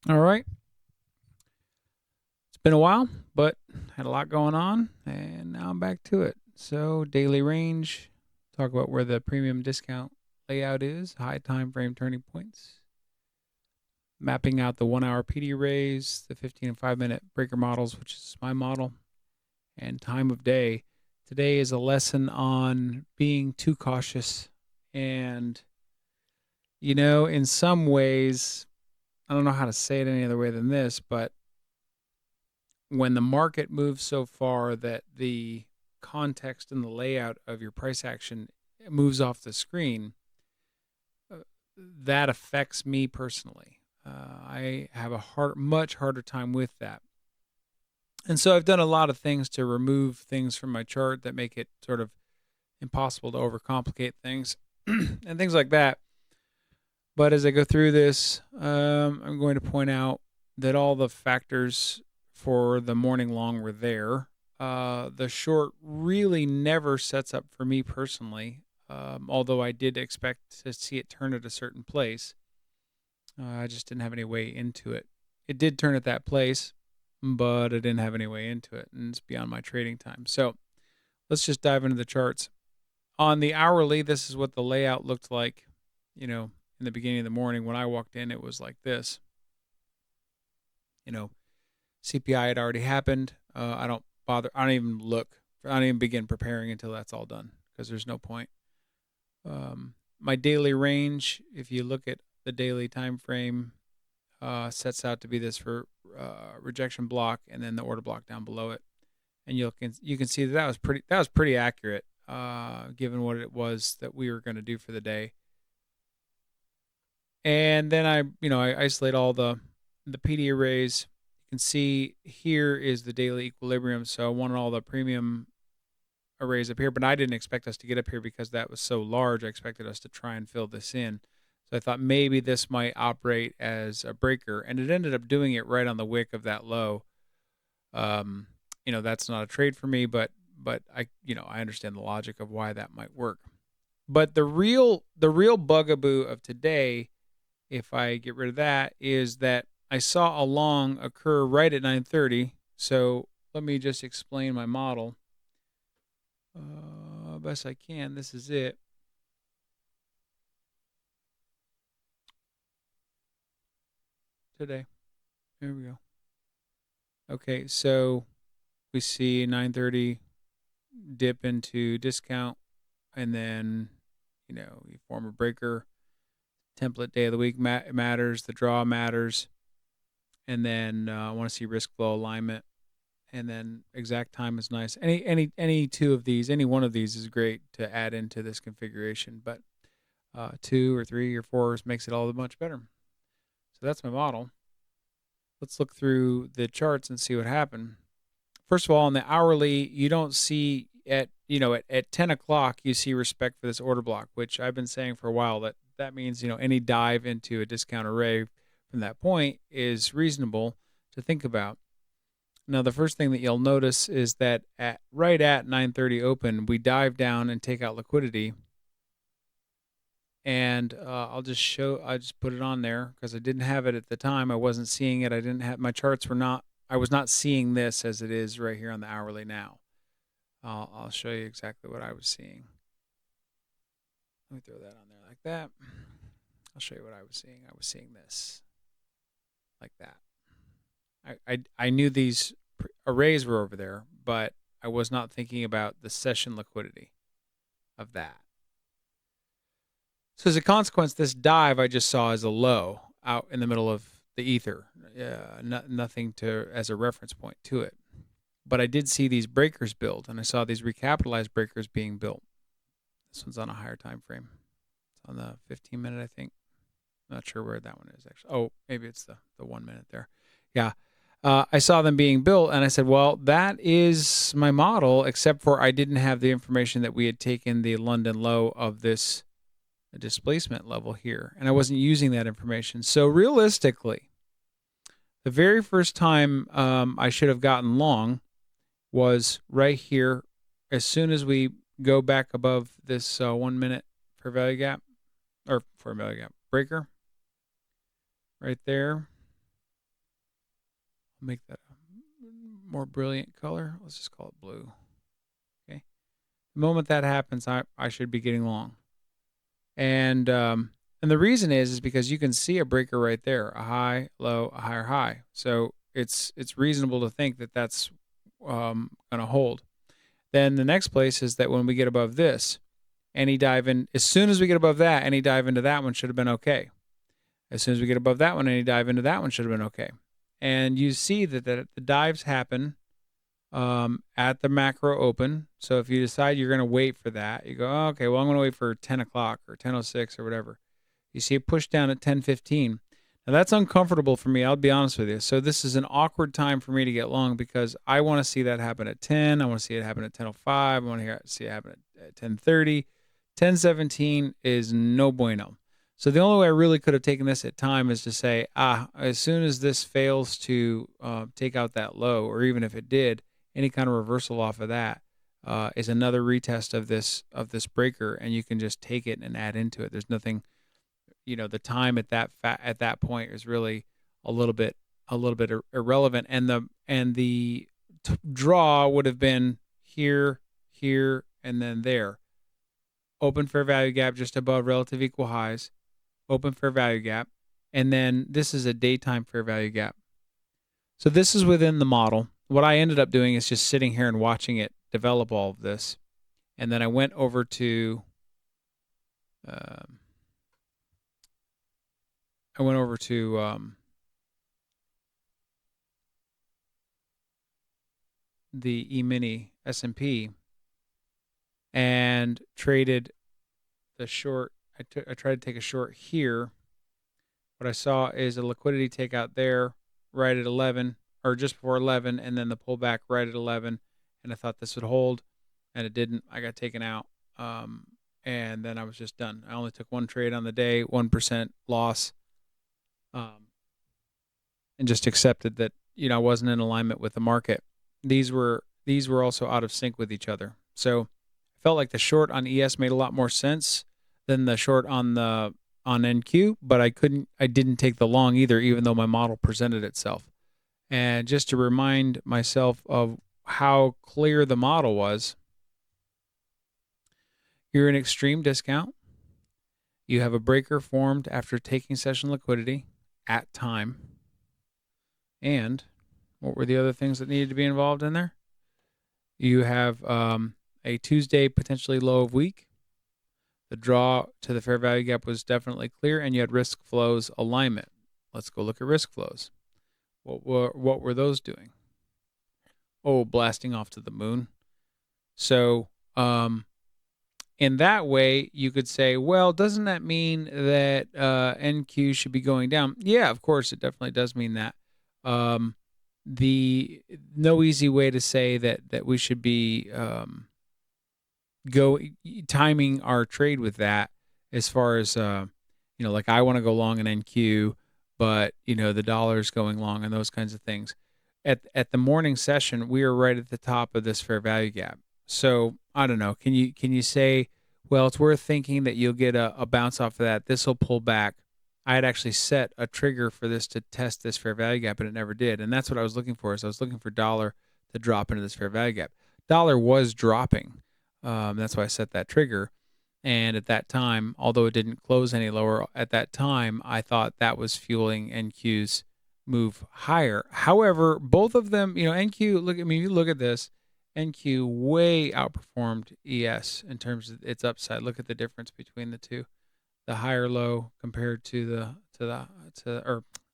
All right. It's been a while, but had a lot going on, and now I'm back to it. So, daily range, talk about where the premium discount layout is, high time frame turning points, mapping out the 1 hour PD arrays, the 15 and 5 minute breaker models, which is my model, and time of day. Today is a lesson on being too cautious. And, in some ways, I don't know how to say it any other way than this, but when the market moves so far that the context and the layout of your price action moves off the screen, uh, that affects me personally. I have a much harder time with that. And so I've done a lot of things to remove things from my chart that make it sort of impossible to overcomplicate things and things like that. But as I go through this, I'm going to point out that all the factors for the morning long were there. The short really never sets up for me personally, although I did expect to see it turn at a certain place. I just didn't have any way into it. It did turn at that place, but I didn't have any way into it, and it's beyond my trading time. So let's just dive into the charts. On the hourly, this is what the layout looked like, in the beginning of the morning. When I walked in, it was like this. You know, CPI had already happened. I don't bother. I don't even look. I don't even begin preparing until that's all done because there's no point. My daily range, if you look at the daily time frame, sets out to be this for rejection block and then the order block down below it, and you can see that was pretty accurate given what it was that we were going to do for the day. And then I isolate all the PD arrays. You can see here is the daily equilibrium. So I wanted all the premium arrays up here, but I didn't expect us to get up here because that was so large. I expected us to try and fill this in. So I thought maybe this might operate as a breaker, and it ended up doing it right on the wick of that low. That's not a trade for me, but I understand the logic of why that might work. But the real bugaboo of today, if I get rid of that, is that I saw a long occur right at 9:30. So let me just explain my model best I can. This is it. Today. There we go. Okay, so we see 9:30 dip into discount, and then you form a breaker. Template day of the week matters. The draw matters, and then I want to see risk flow alignment, and then exact time is nice. Any two of these, any one of these is great to add into this configuration, but two or three or four makes it all much better. So that's my model. Let's look through the charts and see what happened. First of all, on the hourly, you don't see at 10 o'clock you see respect for this order block, which I've been saying for a while that means any dive into a discount array from that point is reasonable to think about. Now, the first thing that you'll notice is that right at 9:30 open, we dive down and take out liquidity. And I just put it on there because I didn't have it at the time. I wasn't seeing it. My charts were not, I was not seeing this as it is right here on the hourly now. I'll show you exactly what I was seeing. Let me throw that on there like that. I'll show you what I was seeing. I was seeing this like that. I knew these arrays were over there, but I was not thinking about the session liquidity of that. So as a consequence, this dive I just saw as a low out in the middle of the ether. Nothing as a reference point to it. But I did see these breakers build, and I saw these recapitalized breakers being built. This one's on a higher time frame. It's on the 15-minute, I think. I'm not sure where that one is actually. Oh, maybe it's the 1 minute there. Yeah. I saw them being built, and I said, well, that is my model, except for I didn't have the information that we had taken the London low of this displacement level here, and I wasn't using that information. So realistically, the very first time I should have gotten long was right here. As soon as we go back above this 1 minute fair value gap, or fair value gap breaker, right there, make that a more brilliant color. Let's just call it blue. Okay. The moment that happens, I should be getting long. And the reason is because you can see a breaker right there, a high, low, a higher high. So it's reasonable to think that that's going to hold. Then the next place is that when we get above this, any dive in, as soon as we get above that, any dive into that one should have been okay. As soon as we get above that one, any dive into that one should have been okay. And you see that the dives happen at the macro open. So if you decide you're going to wait for that, you go, oh, okay, well, I'm going to wait for 10 o'clock or 10:06 or whatever. You see it push down at 10:15. Now that's uncomfortable for me. I'll be honest with you. So this is an awkward time for me to get long because I want to see that happen at 10. I want to see it happen at 10:05. I want to see it happen at 10:30. 10:17 is no bueno. So the only way I really could have taken this at time is to say, as soon as this fails to take out that low, or even if it did, any kind of reversal off of that is another retest of this breaker, and you can just take it and add into it. There's nothing, the time at that point is really a little bit irrelevant, and the draw would have been here, and then there. Open fair value gap just above relative equal highs, open fair value gap, and then this is a daytime fair value gap. So this is within the model. What I ended up doing is just sitting here and watching it develop all of this, and then I went over to the E-mini S&P and traded the short. I tried to take a short here. What I saw is a liquidity takeout there right at 11, or just before 11, and then the pullback right at 11, and I thought this would hold, and it didn't. I got taken out, and then I was just done. I only took one trade on the day, 1% loss, and just accepted that I wasn't in alignment with the market. These were also out of sync with each other. So I felt like the short on ES made a lot more sense than the short on NQ, but I didn't take the long either, even though my model presented itself. And just to remind myself of how clear the model was, you're in extreme discount. You have a breaker formed after taking session liquidity at time. And what were the other things that needed to be involved in there? You have a Tuesday potentially low of week. The draw to the fair value gap was definitely clear, and you had risk flows alignment. Let's go look at risk flows. What were those doing? Oh, blasting off to the moon. So in that way, you could say, well, doesn't that mean that NQ should be going down? Yeah, of course, it definitely does mean that. The no easy way to say that we should be timing our trade with that, as far as like I want to go long in NQ, but the dollar's going long and those kinds of things. At the morning session, we are right at the top of this fair value gap. So I don't know. Can you say, well, it's worth thinking that you'll get a bounce off of that. This will pull back. I had actually set a trigger for this to test this fair value gap, and it never did. And that's what I was looking for. So I was looking for dollar to drop into this fair value gap. Dollar was dropping. That's why I set that trigger. And at that time, although it didn't close any lower, at that time, I thought that was fueling NQ's move higher. However, both of them, NQ, you look at this, NQ way outperformed ES in terms of its upside. Look at the difference between the two. The higher low compared to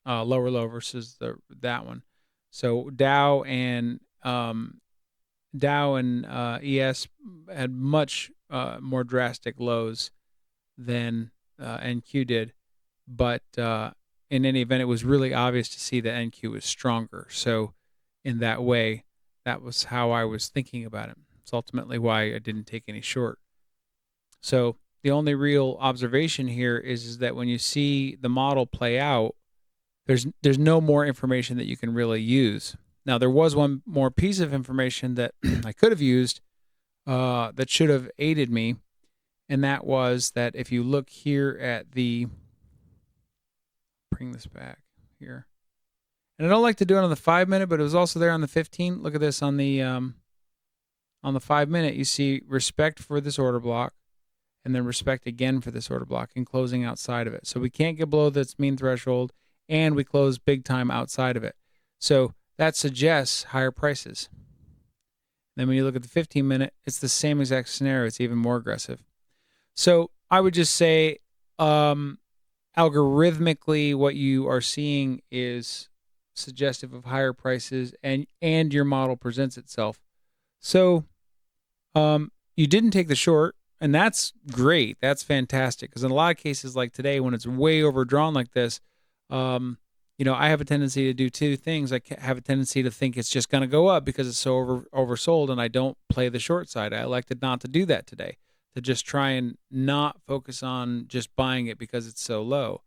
lower low versus that one. So Dow and ES had much more drastic lows than NQ did, but in any event, it was really obvious to see that NQ was stronger. So in that way, that was how I was thinking about it. It's ultimately why I didn't take any short. So the only real observation here is that when you see the model play out, there's no more information that you can really use. Now, there was one more piece of information that I could have used that should have aided me, and that was that if you look here at bring this back here, And I don't like to do it on the 5-minute, but it was also there on the 15. Look at this on the 5-minute. You see respect for this order block, and then respect again for this order block and closing outside of it. So we can't get below this mean threshold, and we close big time outside of it. So that suggests higher prices. Then when you look at the 15-minute, it's the same exact scenario. It's even more aggressive. So I would just say algorithmically what you are seeing is suggestive of higher prices, and your model presents itself. So you didn't take the short, and that's great. That's fantastic, because in a lot of cases like today when it's way overdrawn like this, I have a tendency to do two things. I have a tendency to think it's just going to go up because it's so oversold, and I don't play the short side. I elected not to do that today, to just try and not focus on just buying it because it's so low.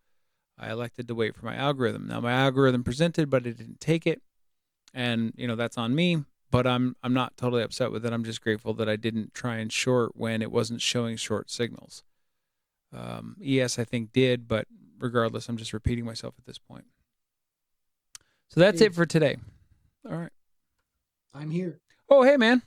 I elected to wait for my algorithm. Now my algorithm presented, but it didn't take it, and that's on me. But I'm not totally upset with it. I'm just grateful that I didn't try and short when it wasn't showing short signals. ES I think did, but regardless, I'm just repeating myself at this point. So that's it for today. All right. I'm here. Oh, hey, man.